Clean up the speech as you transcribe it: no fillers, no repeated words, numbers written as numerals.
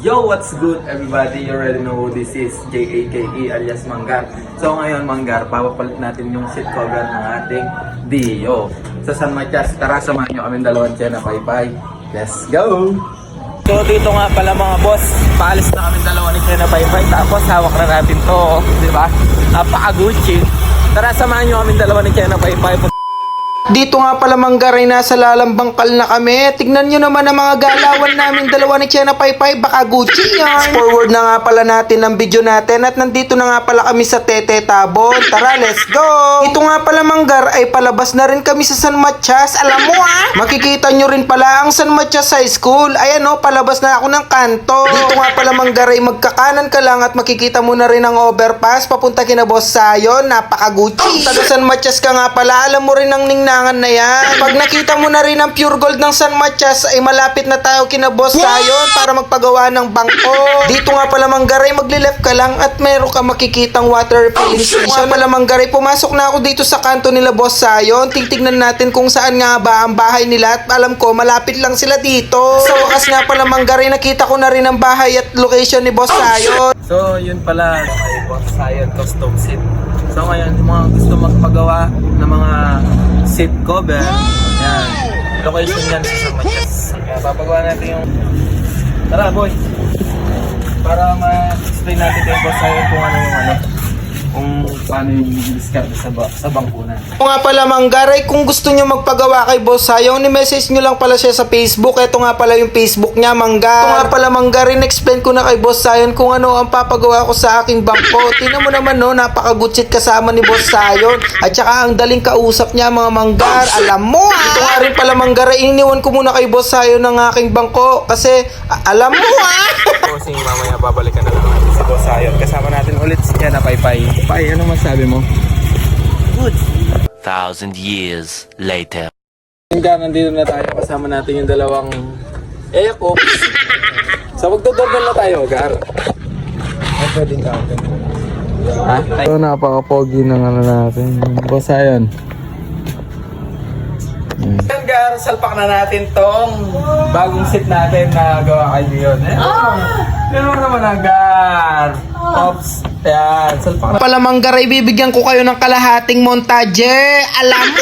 Yo, what's good everybody? You already know who this is, J.A.K.E alias Manggar. So ngayon Manggar, papapalit natin yung seat cover ng ating Dio sa San Matias. Tara, samahan nyo kami dalawang Chena Paypay. Let's go! So dito nga pala mga boss, paalis na kami dalawa ni Chena Paypay. Tapos hawak na natin to, di ba? Napaka-Gucci. Tara, samahan nyo kami dalawa ni Chena Paypay. Dito nga pala Manggar ay nasa lalambangkal na kami. Tignan nyo naman ang mga galawan namin dalawa ni Chena Paypay. Baka Gucci yan. Forward na nga pala natin ang video natin. At nandito na nga pala kami sa Tete Tabon. Tara, let's go! Dito nga pala Manggar ay palabas na rin kami sa San Matias. Alam mo makikita nyo rin pala ang San Matias High School. Ayan palabas na ako ng kanto. Dito nga pala Manggar ay magkakanan ka lang at makikita mo na rin ang overpass papunta kina Boss Sayon. Napaka Gucci. Taga San Matias ka nga pala. Alam mo rin ang ningna na yan. Pag nakita mo na rin ang pure gold ng San Matias ay malapit na tayo kina Boss Sayon para magpagawa ng bangko. Dito nga pala Manggar ay magli-left ka lang at meron ka makikitang water filling station. Nga pala Manggar ay pumasok na ako dito sa kanto nila Boss Sayon. Titignan natin kung saan nga ba ang bahay nila at alam ko malapit lang sila dito. Sa wakas nga pala Manggar ay nakita ko na rin ang bahay at location ni Boss Sayon. So yun pala kay Boss Sayon custom seat. So ngayon, yung mga gusto magpagawa ng mga seat cover, yan, location yan sa San Matias. Kaya papagawa natin yung... Tara boy! Para ma-explain natin kay Boss Sayon kung ano yung kung paano yung discard sa bangkunan. O nga pala Manggar ay kung gusto nyo magpagawa kay Boss Sayon, ni-message nyo lang pala siya sa Facebook. Ito nga pala yung Facebook niya Manggar. Ito nga pala Manggar, in-explain ko na kay Boss Sayon kung ano ang papagawa ko sa aking bangko. Tingnan mo naman napaka-gutsit kasama ni Boss Sayon. At saka ang daling kausap niya mga Manggar. Alam mo Ito nga rin pala Manggar ay iniwan ko muna kay Boss Sayon ng aking bangko. Kasi alam mo Kasi mamaya babalikan na lang natin si Boss Sayon. Kasama natin ulit si Chena Paypay. Pai, ano masabi mo? Good. 1,000 years later. Hanggang nandito na tayo, kasama natin yung dalawang Ecox. So magdodordan na tayo, Gar. Ay, pwedeng ka. Ha? Ito napaka-pogi ng natin. Boss Sayon. Gar, salpak na natin tong bagong seat natin na gawa kay Dion. Ganun naman ang Gar. Pops. Ayan, salpak na. pala Manggar ay bibigyan ko kayo ng kalahating montage. Alam mo